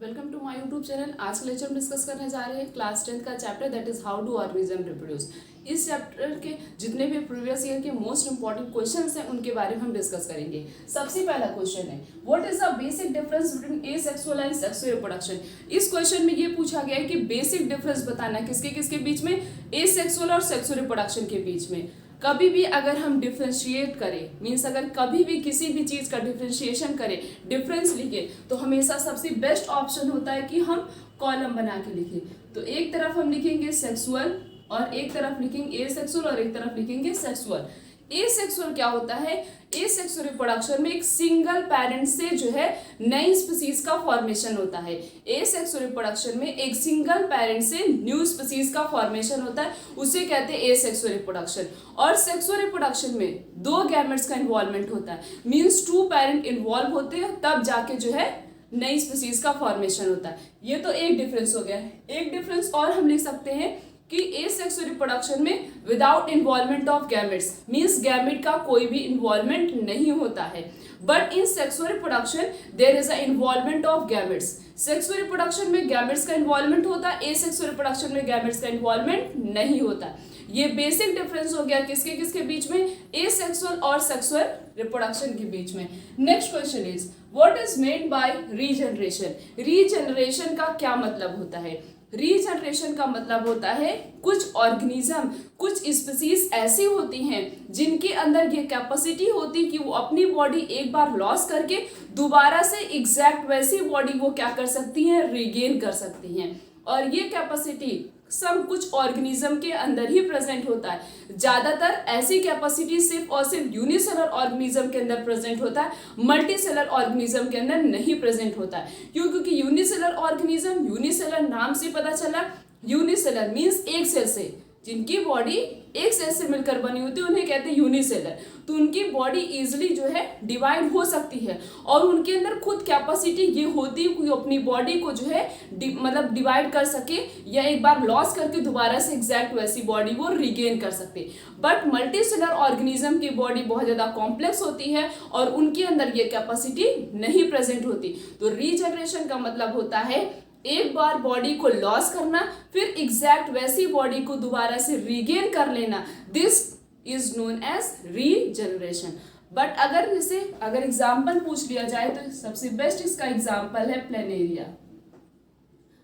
Welcome to my YouTube channel. आज के lecture में डिस्कस करने जा रहे हैं क्लास 10 का chapter that is how do organism reproduce. इस चैप्टर के जितने भी प्रीवियस ईयर के मोस्ट इंपॉर्टेंट क्वेश्चंस हैं उनके बारे में हम डिस्कस करेंगे। सबसे पहला क्वेश्चन है what is the basic difference between asexual and sexual reproduction. इस क्वेश्चन में ये पूछा गया है कि बेसिक डिफरेंस बताना किसके किसके बीच में, एसेक्सुअल और सेक्सुअल रिप्रोडक्शन के बीच में। कभी भी अगर हम डिफ्रेंशिएट करें मीन्स अगर कभी भी किसी भी चीज़ का डिफ्रेंशिएशन करें, डिफरेंस लिखें, तो हमेशा सबसे बेस्ट ऑप्शन होता है कि हम कॉलम बना के लिखें। तो एक तरफ हम लिखेंगे सेक्सुअल और एक तरफ लिखेंगे एसेक्सुअल और एक तरफ लिखेंगे सेक्सुअल। एसेक्सुअल क्या होता है? एसेक्सुअल रिप्रोडक्शन में एक सिंगल पेरेंट से जो है नई स्पीसीज का फॉर्मेशन होता है। एसेक्सुअल रिप्रोडक्शन में एक सिंगल पेरेंट से न्यू स्पीसीज का फॉर्मेशन होता है, उसे कहते हैं एसेक्सुअल रिप्रोडक्शन। और सेक्सुअल रिप्रोडक्शन में दो गैमेट्स का इन्वॉल्वमेंट होता है, मीन्स टू पेरेंट इन्वॉल्व होते हैं, तब जाके जो है नई स्पीसीज का फॉर्मेशन होता है। ये तो एक डिफरेंस हो गया। एक डिफरेंस और हम लिख सकते हैं कि एसेक्सुअल रिप्रोडक्शन में without involvement of gametes means gamete का कोई भी इन्वॉल्वमेंट नहीं होता है, but in sexual reproduction there is a involvement of gametes. Sexual reproduction में गैमेट्स का इन्वॉल्वमेंट होता है, एसेक्सुअल रिप्रोडक्शन में गैमेट्स का इन्वॉल्वमेंट नहीं होता। ये बेसिक डिफरेंस हो गया किसके किसके बीच में, एसेक्सुअल और सेक्सुअल रिप्रोडक्शन के बीच में। Next question is what is made by regeneration. Regeneration का क्या मतलब होता है? रीजनरेशन का मतलब होता है कुछ ऑर्गेनिज्म, कुछ स्पीसीज ऐसी होती हैं जिनके अंदर ये कैपेसिटी होती कि वो अपनी बॉडी एक बार लॉस करके दोबारा से एग्जैक्ट वैसी बॉडी वो क्या कर सकती हैं, रीगेन कर सकती हैं। और ये कैपेसिटी सब कुछ ऑर्गेनिज्म के अंदर ही प्रेजेंट होता है। ज्यादातर ऐसी कैपेसिटी सिर्फ और सिर्फ यूनिसेलर ऑर्गेनिज्म के अंदर प्रेजेंट होता है, मल्टीसेलर ऑर्गेनिज्म के अंदर नहीं प्रेजेंट होता है। क्यों? क्योंकि यूनिसेलर ऑर्गेनिज्म, यूनिसेलर नाम से पता चला, यूनिसेलर मीन्स एक सेल से, जिनकी बॉडी एक सेल से मिलकर बनी होती है उन्हें कहते हैं यूनिसेलर। तो उनकी बॉडी इजीली जो है डिवाइड हो सकती है और उनके अंदर खुद कैपेसिटी ये होती है कि अपनी बॉडी को जो है मतलब डिवाइड कर सके या एक बार लॉस करके दोबारा से एग्जैक्ट वैसी बॉडी वो रिगेन कर सकते। बट मल्टीसेलर ऑर्गेनिज्म की बॉडी बहुत ज़्यादा कॉम्प्लेक्स होती है और उनके अंदर ये कैपेसिटी नहीं प्रेजेंट होती। तो रीजनरेशन का मतलब होता है एक बार बॉडी को लॉस करना, फिर एग्जैक्ट वैसी बॉडी को दोबारा से रीगेन कर लेना। This is known as regeneration. But अगर एग्जाम्पल पूछ लिया जाए तो सबसे बेस्ट इसका एग्जाम्पल है प्लेनेरिया।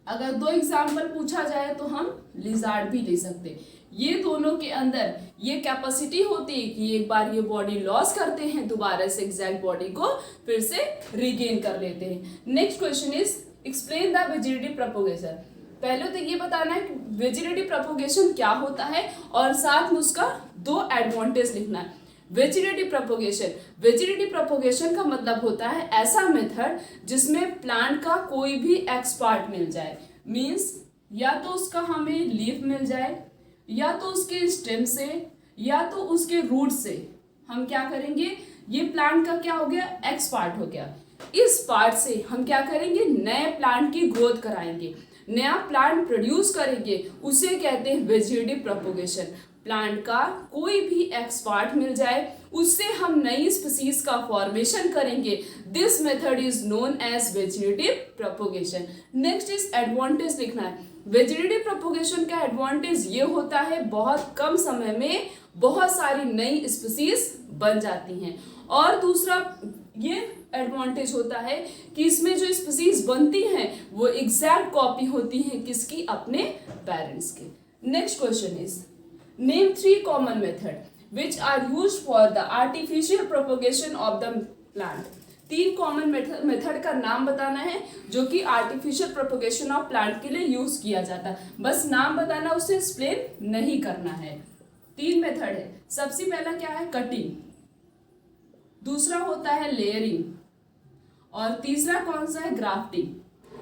अगर दो एग्जाम्पल पूछा जाए तो हम लिजार्ड भी ले सकते। ये दोनों के अंदर ये कैपेसिटी होती है कि एक बार ये बॉडी लॉस करते हैं, दोबारा से एग्जैक्ट बॉडी को फिर से रीगेन कर लेते हैं। Next question is explain the vegetative propagation. पहले तो ये बताना है कि वेजिटेटिव प्रोपोगेशन क्या होता है और साथ में उसका दो एडवांटेज लिखना है। वेजिटेटिव प्रोपोगेशन का मतलब होता है ऐसा मेथड जिसमें प्लांट का कोई भी एक्स पार्ट मिल जाए, मीन्स या तो उसका हमें लीफ मिल जाए, या तो उसके स्टेम से, या तो उसके रूट से। हम क्या करेंगे, ये प्लांट का क्या हो गया, एक्स पार्ट हो गया। इस पार्ट से हम क्या करेंगे, नए प्लांट की ग्रोथ कराएंगे, नया प्लांट प्रोड्यूस करेंगे, उसे कहते हैं वेजिटेटिव प्रोपोगेशन। प्लांट का कोई भी एक्स पार्ट मिल जाए, उससे हम नई स्पीसीज का फॉर्मेशन करेंगे। This method is known as vegetative propagation. Next is advantage लिखना है। वेजिटेटिव प्रोपोगेशन का एडवांटेज ये होता है बहुत कम समय में बहुत सारी नई स्पीसीज बन जाती हैं। और दूसरा ये एडवांटेज होता है कि इसमें जो स्पीसीज बनती हैं वो एग्जैक्ट कॉपी होती हैं किसकी, अपने पेरेंट्स के। Next question is name 3 common method which are used for the artificial propagation of the plant. 3 common method का नाम बताना है जो कि आर्टिफिशियल प्रोपोगेशन ऑफ प्लांट के लिए यूज किया जाता है। बस नाम बताना, उसे एक्सप्लेन नहीं करना है। 3 मेथड है। सबसे पहला क्या है, कटिंग, दूसरा होता है लेयरिंग और तीसरा कौन सा है, ग्राफ्टिंग।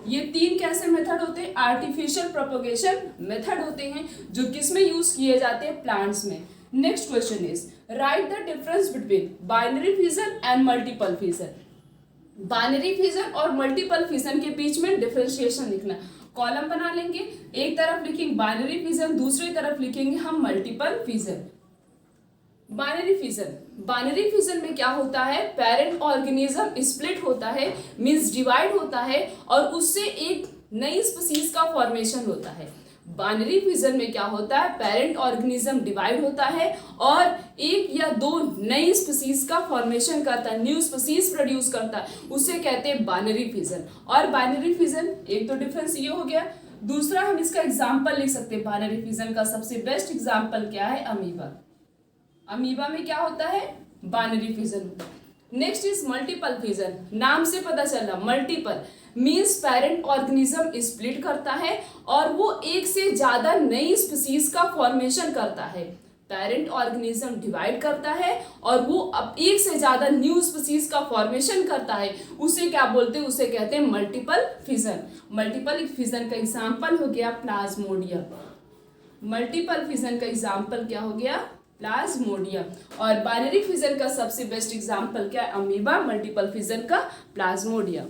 ये 3 कैसे मेथड होते हैं, आर्टिफिशियल प्रोपोगेशन मेथड होते हैं जो किसमें यूज किए जाते हैं, प्लांट्स में। Next question is right the difference between binary fission and multiple fission. Binary fission और मल्टीपल फिजन के बीच में डिफरेंशिएशन लिखना। कॉलम बना लेंगे, एक तरफ लिखेंगे बाइनरी फिजन, दूसरी तरफ लिखेंगे हम मल्टीपल फिजन। बाइनरी फिजन में क्या होता है, पेरेंट ऑर्गेनिज्म स्प्लिट होता है, मींस डिवाइड होता है और उससे एक नई स्पीसीज का फॉर्मेशन होता है। बाइनरी फिजन में क्या होता है, पेरेंट ऑर्गेनिज्म डिवाइड होता है और एक या दो नई स्पीसीज का फॉर्मेशन करता है, न्यू स्पीसीज प्रोड्यूस करता है, उसे कहते हैं बाइनरी फिजन। और बाइनरी फिजन एक तो डिफरेंस ये हो गया, दूसरा हम इसका एग्जाम्पल लिख सकते हैं। बाइनरी फिजन का सबसे बेस्ट एग्जाम्पल क्या है, अमीबा। अमीबा में क्या होता है, binary fission. Next is multiple fission. नाम से पता चला, multiple means parent organism split करता है और वो एक से ज्यादा नई स्पीसीज का फॉर्मेशन करता है। पेरेंट ऑर्गेनिज्म डिवाइड करता है और वो अब एक से ज्यादा न्यू स्पीसीज का फॉर्मेशन करता है, उसे क्या बोलते हैं, उसे कहते हैं मल्टीपल फिजन। मल्टीपल फिजन का एग्जाम्पल हो गया प्लाज्मोडियम। मल्टीपल फिजन का एग्जाम्पल क्या हो गया, प्लाज्मोडियम। और बाइनरी फिजन का सबसे बेस्ट एग्जाम्पल क्या है, अमीबा। मल्टीपल फिजन का plasmodium.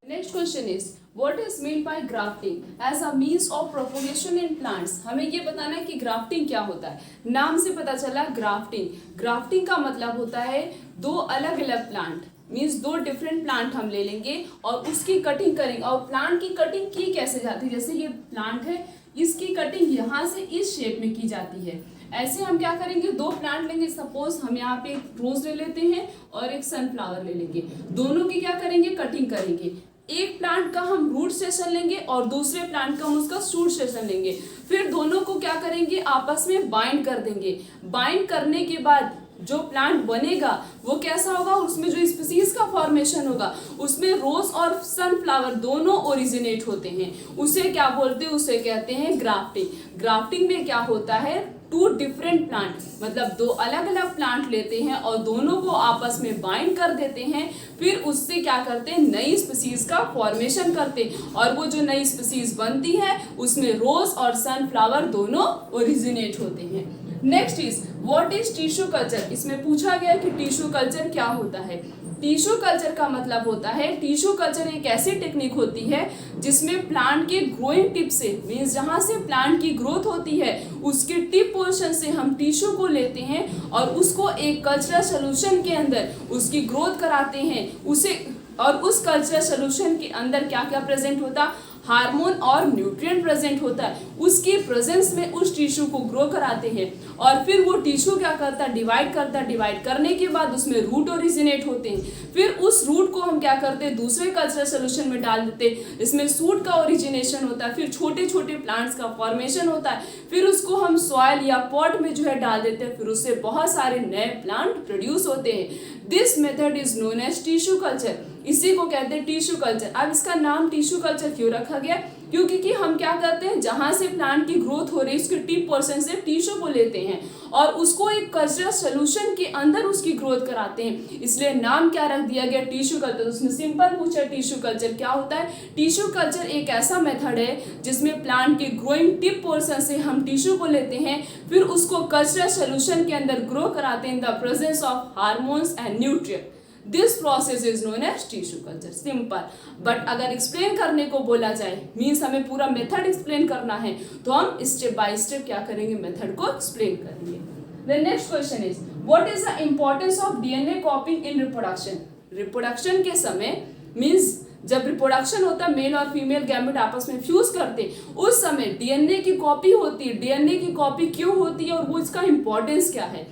Next question is what is mean by grafting as a means of propagation in plants. हमें ये बताना है कि ग्राफ्टिंग क्या होता है। नाम से पता चला ग्राफ्टिंग का मतलब होता है दो अलग अलग प्लांट, मीन्स दो डिफरेंट प्लांट हम ले लेंगे और उसकी कटिंग करेंगे। और प्लांट की कटिंग की कैसे जाती है, जैसे ये प्लांट है, इसकी कटिंग यहाँ से इस शेप में की जाती है। ऐसे हम क्या करेंगे, दो प्लांट लेंगे, सपोज हम यहाँ पे एक रोज ले लेते हैं और एक सनफ्लावर ले लेंगे, दोनों की क्या करेंगे, कटिंग करेंगे। एक प्लांट का हम रूट सेशन लेंगे और दूसरे प्लांट का हम उसका शूट सेशन लेंगे, फिर दोनों को क्या करेंगे, आपस में बाइंड कर देंगे। बाइंड करने के बाद जो प्लांट बनेगा वो कैसा होगा, उसमें जो स्पीसीज का फॉर्मेशन होगा उसमें रोज और सनफ्लावर दोनों ओरिजिनेट होते हैं, उसे क्या बोलते हैं, उसे कहते हैं ग्राफ्टिंग। ग्राफ्टिंग में क्या होता है, टू डिफरेंट प्लांट, मतलब दो अलग अलग प्लांट लेते हैं और दोनों को आपस में बाइंड कर देते हैं, फिर उससे क्या करते हैं, नई स्पीसीज का फॉर्मेशन करते हैं और वो जो नई स्पीसीज बनती है उसमें रोज और सनफ्लावर दोनों ओरिजिनेट होते हैं। Next is what is tissue culture. इसमें पूछा गया कि टिश्यू कल्चर क्या होता है। टिश्यू कल्चर का मतलब होता है, टिश्यू कल्चर एक ऐसी टेक्निक होती है जिसमें प्लांट के ग्रोइंग टिप से, मीन्स जहाँ से प्लांट की ग्रोथ होती है उसके टिप पोर्शन से हम टिश्यू को लेते हैं और उसको एक कल्चरल सोल्यूशन के अंदर उसकी ग्रोथ कराते हैं, उसे और उस कल्चरल सोल्यूशन के अंदर क्या क्या प्रेजेंट होता, हार्मोन और न्यूट्रिएंट प्रेजेंट होता है, उसके प्रेजेंस में उस टिश्यू को ग्रो कराते हैं और फिर वो टिश्यू क्या करता है, डिवाइड करता है। डिवाइड करने के बाद उसमें रूट ओरिजिनेट होते हैं, फिर उस रूट को हम क्या करते हैं, दूसरे कल्चरल सोल्यूशन में डाल देते हैं, इसमें सूट का ओरिजिनेशन होता है, फिर छोटे छोटे प्लांट्स का फॉर्मेशन होता है, फिर उसको हम सॉइल या पॉट में जो है डाल देते हैं, फिर उससे बहुत सारे नए प्लांट प्रोड्यूस होते हैं। This method is known as tissue culture, इसी को कहते हैं टिश्यू कल्चर। अब इसका नाम टिश्यू कल्चर क्यों रखा गया, क्योंकि कि हम क्या करते हैं, जहां से प्लांट की ग्रोथ हो रही है उसके टिप पोर्शन से टिश्यू को लेते हैं और उसको एक कल्चरल सोल्यूशन के अंदर उसकी ग्रोथ कराते हैं, इसलिए नाम क्या रख दिया गया, टिश्यू कल्चर। उसमें सिंपल पूछा टिश्यू कल्चर क्या होता है। टिश्यू कल्चर एक ऐसा मेथड है जिसमें प्लांट के ग्रोइंग टिप पोर्शन से हम टिश्यू को लेते हैं, फिर उसको कल्चरल सोल्यूशन के अंदर ग्रो कराते हैं in the presence of hormones and nutrient. This process is known as tissue culture, simple. But अगर एक्सप्लेन करने को बोला जाए, मीन्स हमें पूरा मेथड एक्सप्लेन करना है, तो हम स्टेप बाय स्टेप क्या करेंगे, मेथड को एक्सप्लेन करेंगे। The next question is what is the importance of DNA कॉपिंग in reproduction. Reproduction के समय, मीन्स जब रिप्रोडक्शन होता है, मेल और फीमेल गैमेट आपस में फ्यूज करते, उस समय डीएनए की कॉपी होती है। डीएनए की कॉपी क्यों होती है और वो इसका इंपॉर्टेंस क्या है।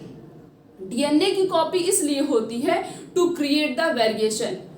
डीएनए की कॉपी इसलिए होती है to create the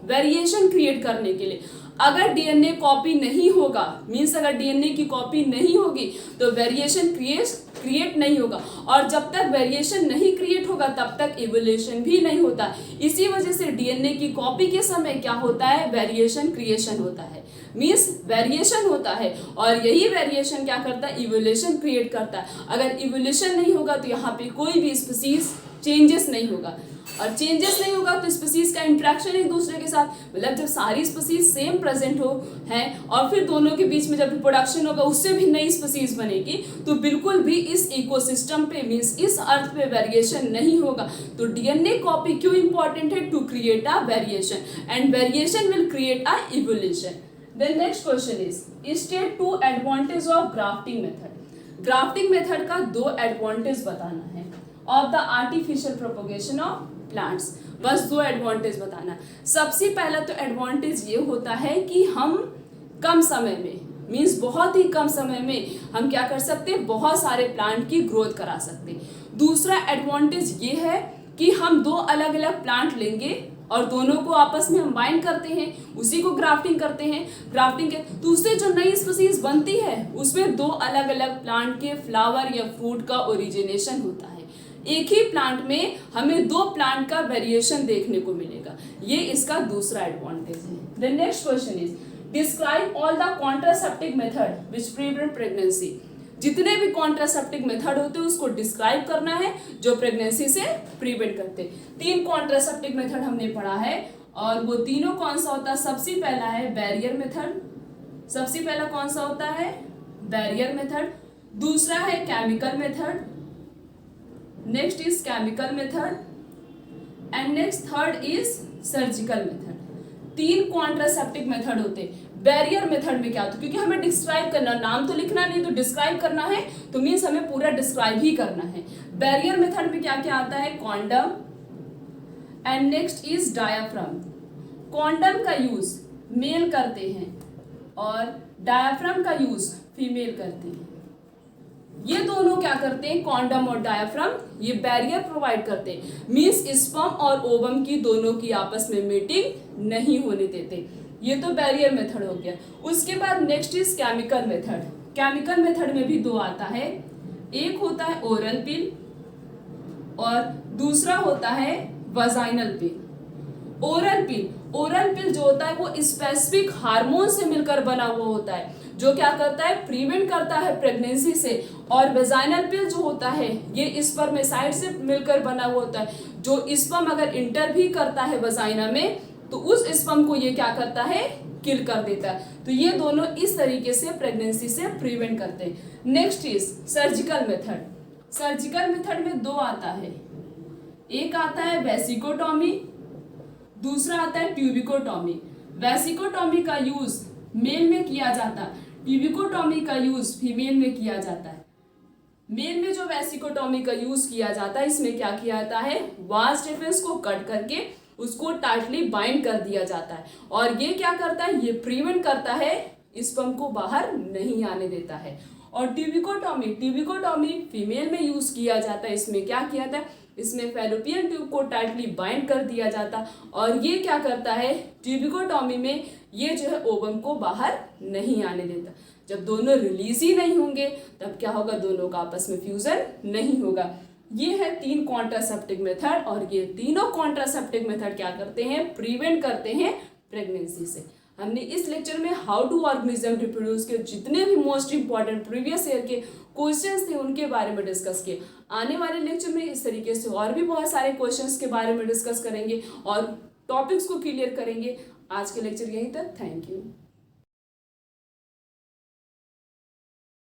variation create करने के लिए। अगर डीएनए कॉपी नहीं होगा, मीन्स अगर डीएनए की कॉपी नहीं होगी तो वेरिएशन क्रिएट नहीं होगा, और जब तक वेरिएशन नहीं क्रिएट होगा तब तक इवोल्यूशन भी नहीं होता। इसी वजह से डीएनए की कॉपी के समय क्या होता है, वेरिएशन क्रिएशन होता है, मीन्स वेरिएशन होता है, और यही वेरिएशन क्या करता है, इवोल्यूशन क्रिएट करता है। अगर इवोल्यूशन नहीं होगा तो यहाँ पे कोई भी स्पीसीज चेंजेस नहीं होगा, और चेंजेस नहीं होगा तो स्पीसीज का इंट्रैक्शन एक दूसरे के साथ, मतलब जब सारी स्पीसीज सेम प्रेजेंट हो है और फिर दोनों के बीच में जब रिप्रोडक्शन होगा उससे भी नई स्पीसीज बनेगी, तो बिल्कुल भी इस इकोसिस्टम पे, मीन्स इस अर्थ पे वेरिएशन नहीं होगा। तो डीएनए कॉपी क्यों इंपॉर्टेंट है, to create a variation, and variation will create a evolution. Then next question is state two advantage of grafting method. Grafting method का 2 एडवांटेज बताना है of the artificial propagation of plants, बस 2 advantage बताना है। सबसे पहला तो एडवांटेज ये होता है कि हम कम समय में, मीन्स बहुत ही कम समय में हम क्या कर सकते हैं, बहुत सारे प्लांट की ग्रोथ करा सकते हैं। दूसरा एडवांटेज ये है कि हम 2 अलग अलग प्लांट लेंगे और दोनों को आपस में हम बाइंड करते हैं, उसी को ग्राफ्टिंग करते हैं। ग्राफ्टिंग के तो उससे जो नई स्पीसीज बनती है उसमें 2 अलग अलग प्लांट के फ्लावर या फ्रूट का ओरिजिनेशन होता है। एक ही प्लांट में हमें 2 प्लांट का वेरिएशन देखने को मिलेगा, ये इसका दूसरा एडवांटेज है। The next question is describe all the contraceptive method which prevent pregnancy. जितने भी कॉन्ट्रासेप्टिव मेथड होते हैं उसको डिस्क्राइब करना है जो प्रेगनेंसी से प्रिवेंट करते हैं। 3 कॉन्ट्रासेप्टिव मेथड हमने पढ़ा है और वो तीनों कौन सा होता है। सबसे पहला है बैरियर मेथड, सबसे पहला कौन सा होता है, बैरियर मेथड। दूसरा है chemical method, next is chemical method and next third is surgical method. 3 contraceptive method होते हैं। बैरियर मेथड में क्या होता है, क्योंकि हमें डिस्क्राइब करना, नाम तो लिखना नहीं तो डिस्क्राइब करना है, तो मीन्स हमें पूरा डिस्क्राइब ही करना है। बैरियर मेथड में क्या क्या आता है, condom and next is diaphragm. Condom का यूज मेल करते हैं और डायाफ्राम का यूज फीमेल करती है। ये दोनों क्या करते हैं, कॉन्डम और डायाफ्राम, ये बैरियर प्रोवाइड करते हैं, मीन्स स्पर्म और ओवम की दोनों की आपस में मीटिंग नहीं होने देते। ये तो बैरियर मेथड हो गया। उसके बाद next is chemical method. Chemical method में भी 2 आता है, एक होता है ओरल पिल और दूसरा होता है वजाइनल पिल। ओरल पिल जो होता है वो स्पेसिफिक हार्मोन से मिलकर बना हुआ होता है जो क्या करता है, प्रिवेंट करता है प्रेगनेंसी से। और वेजाइनल पिल जो होता है ये स्पर्मेसाइड से मिलकर बना हुआ होता है, जो स्पर्म अगर इंटर भी करता है वजाइना में तो उस स्पर्म को ये क्या करता है, किल कर देता है। तो ये दोनों इस तरीके से प्रेगनेंसी से प्रिवेंट करते हैं। Next is surgical method. Surgical method में 2 आता है, एक आता है वेसिकोटॉमी, दूसरा आता है ट्यूबिकोटॉमी। वेसिकोटॉमी का यूज मेल में किया जाता है, ट्यूबिकोटॉमी का यूज फीमेल में किया जाता है। मेल में जो वेसिकोटॉमी का यूज किया जाता है इसमें क्या किया जाता है, वास डिफरेंस को कट करके उसको टाइटली बाइंड कर दिया जाता है और ये क्या करता है, ये प्रिवेंट करता है, स्पर्म को बाहर नहीं आने देता है। और ट्यूबिकोटॉमी फीमेल में यूज किया जाता है, इसमें क्या किया जाता है, इसमें फैलोपियन ट्यूब को टाइटली बाइंड कर दिया जाता और ये क्या करता है, ट्यूबिकोटॉमी में ये जो है ओवम को बाहर नहीं आने देता। जब दोनों रिलीज ही नहीं होंगे तब क्या होगा, दोनों का आपस में फ्यूजन नहीं होगा। ये है 3 कॉन्ट्रासेप्टिव मेथड और ये तीनों कॉन्ट्रासेप्टिव मेथड क्या करते हैं, प्रिवेंट करते हैं प्रेगनेंसी से। हमने इस लेक्चर में हाउ डू ऑर्गेनिज्म रिप्रोड्यूस के जितने भी मोस्ट इंपॉर्टेंट प्रीवियस ईयर के क्वेश्चंस थे उनके बारे में डिस्कस किए। आने वाले लेक्चर में इस तरीके से और भी बहुत सारे क्वेश्चंस के बारे में डिस्कस करेंगे और टॉपिक्स को क्लियर करेंगे। आज के लेक्चर यहीं तक, थैंक यू।